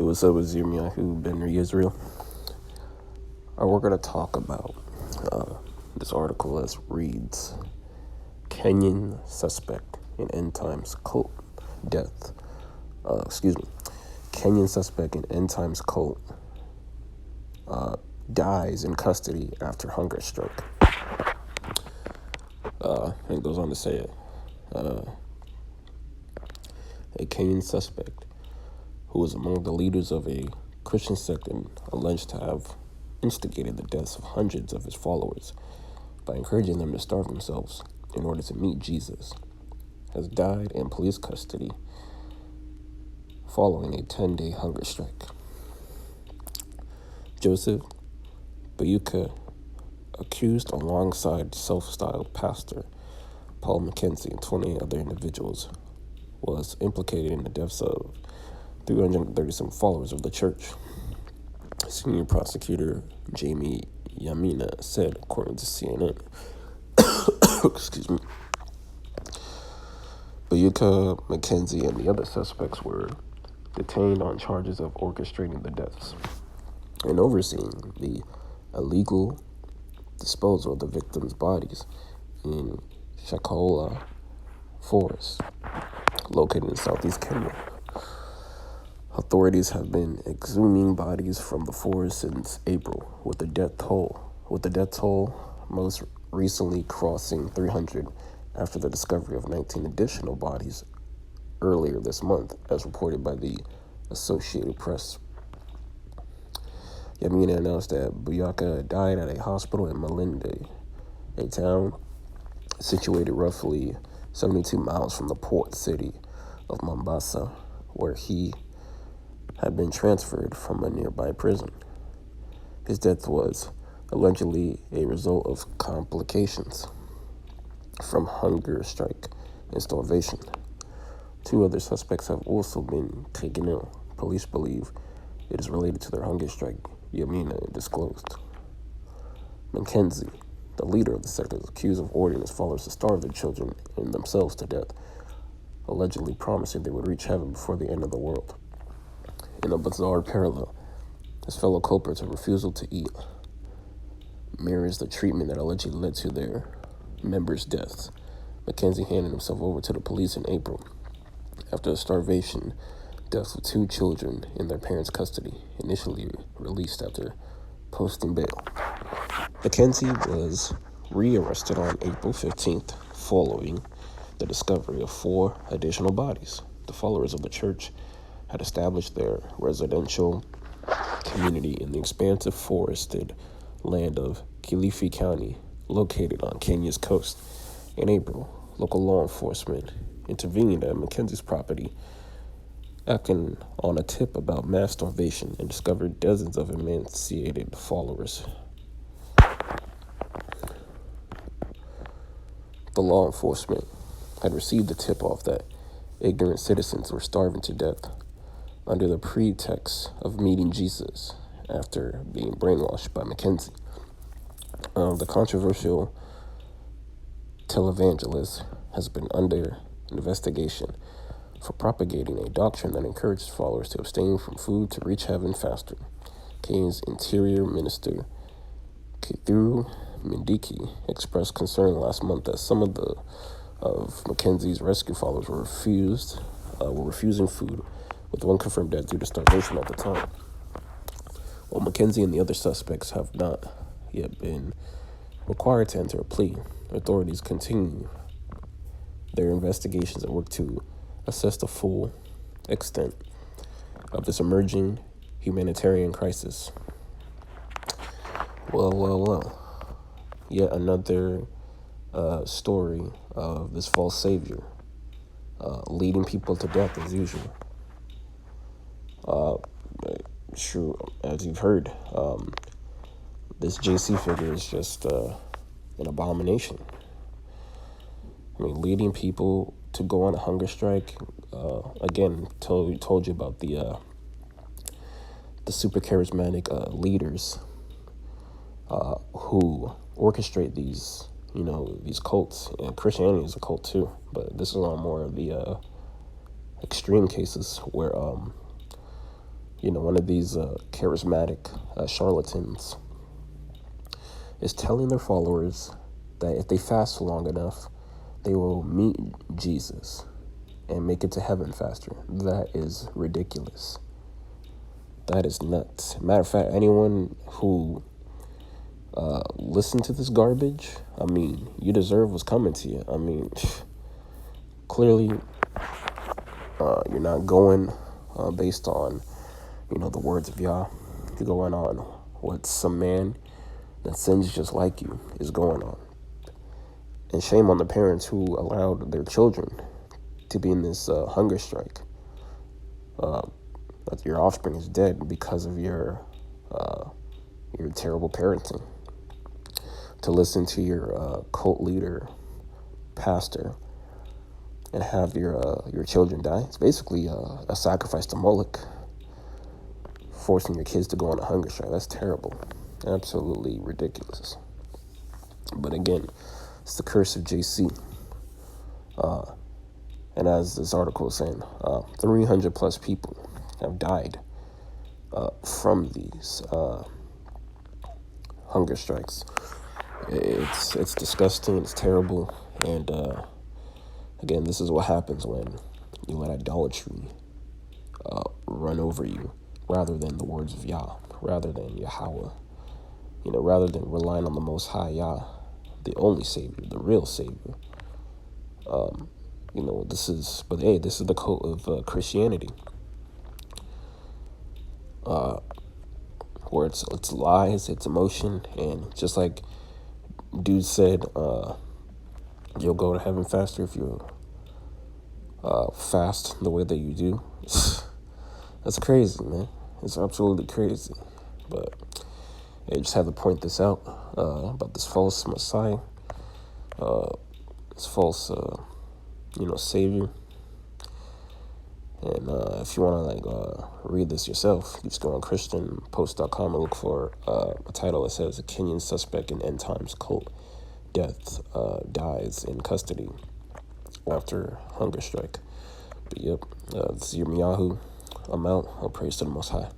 What's up? It's Yirmiyahu Ben Israel. We're going to talk about this article as reads: Kenyan suspect in end times cult death. Kenyan suspect in end times cult dies in custody after hunger strike. And it goes on to say a Kenyan suspect who was among the leaders of a Christian sect and alleged to have instigated the deaths of hundreds of his followers by encouraging them to starve themselves in order to meet Jesus, has died in police custody following a 10-day hunger strike. Joseph Bayuka, accused alongside self-styled pastor Paul Mackenzie and 28 other individuals, was implicated in the deaths of 330-some followers of the church. Senior prosecutor Jamie Yamina said, according to CNN, Bayuka, Mackenzie, and the other suspects were detained on charges of orchestrating the deaths and overseeing the illegal disposal of the victims' bodies in Shakahola Forest, located in southeast Kenya. Authorities have been exhuming bodies from the forest since April, with the death toll most recently crossing 300 after the discovery of 19 additional bodies earlier this month, as reported by the Associated Press. Yamina announced that Buyaka died at a hospital in Malindi, a town situated roughly 72 miles from the port city of Mombasa, where he had been transferred from a nearby prison. His death was allegedly a result of complications from hunger strike and starvation. 2 other suspects have also been taken ill. Police believe it is related to their hunger strike, Yamina disclosed. Mackenzie, the leader of the sect, is accused of ordering his followers to starve their children and themselves to death, allegedly promising they would reach heaven before the end of the world. In a bizarre parallel, his fellow culprits' refusal to eat mirrors the treatment that allegedly led to their members' deaths. Mackenzie handed himself over to the police in April after the starvation deaths of 2 children in their parents' custody, initially released after posting bail. Mackenzie was rearrested on April 15th following the discovery of 4 additional bodies. The followers of the church had established their residential community in the expansive forested land of Kilifi County, located on Kenya's coast. In April, local law enforcement intervened at Mackenzie's property, acting on a tip about mass starvation, and discovered dozens of emaciated followers. The law enforcement had received a tip-off that ignorant citizens were starving to death under the pretext of meeting Jesus after being brainwashed by Mackenzie. The controversial televangelist has been under investigation for propagating a doctrine that encourages followers to abstain from food to reach heaven faster. Kenya's Interior Minister Kithure Kindiki expressed concern last month that some of Mackenzie's rescue followers were refusing food, with one confirmed death due to starvation at the time. While Mackenzie and the other suspects have not yet been required to enter a plea, authorities continue their investigations and work to assess the full extent of this emerging humanitarian crisis. Well. Yet another story of this false savior leading people to death as usual. Sure, as you've heard, this JC figure is just an abomination. I mean, leading people to go on a hunger strike. Again, told you about the super charismatic leaders who orchestrate these cults. And Christianity is a cult too, but this is on more of the extreme cases where one of these charismatic charlatans is telling their followers that if they fast long enough, they will meet Jesus and make it to heaven faster. That is ridiculous. That is nuts. Matter of fact, anyone who listened to this garbage, I mean, you deserve what's coming to you. I mean, clearly, you're not going based on, the words of Yah. You're going on what some man that sins just like you is going on. And shame on the parents who allowed their children to be in this hunger strike. That your offspring is dead because of your terrible parenting. To listen to your cult leader, pastor, and have your children die. It's basically a sacrifice to Moloch. Forcing your kids to go on a hunger strike. That's terrible. Absolutely ridiculous. But again, it's the curse of JC. And as this article is saying, 300 plus people have died from these hunger strikes. It's disgusting. It's terrible. And again, this is what happens when you let idolatry run over you, rather than the words of Yah, rather than Yahweh. Rather than relying on the Most High Yah, the only Savior, the real Savior. This is the cult of Christianity, where it's lies, it's emotion, and just like dude said, you'll go to heaven faster if you fast the way that you do. That's crazy, man. It's absolutely crazy. But I just had to point this out about this false Messiah, this false, Savior. And if you want to read this yourself, you just go on ChristianPost.com and look for a title that says "A Kenyan Suspect in End Times Cult Death Dies in Custody After Hunger Strike." But yep, this is your Miyahu. I'm out. All praise to the Most High.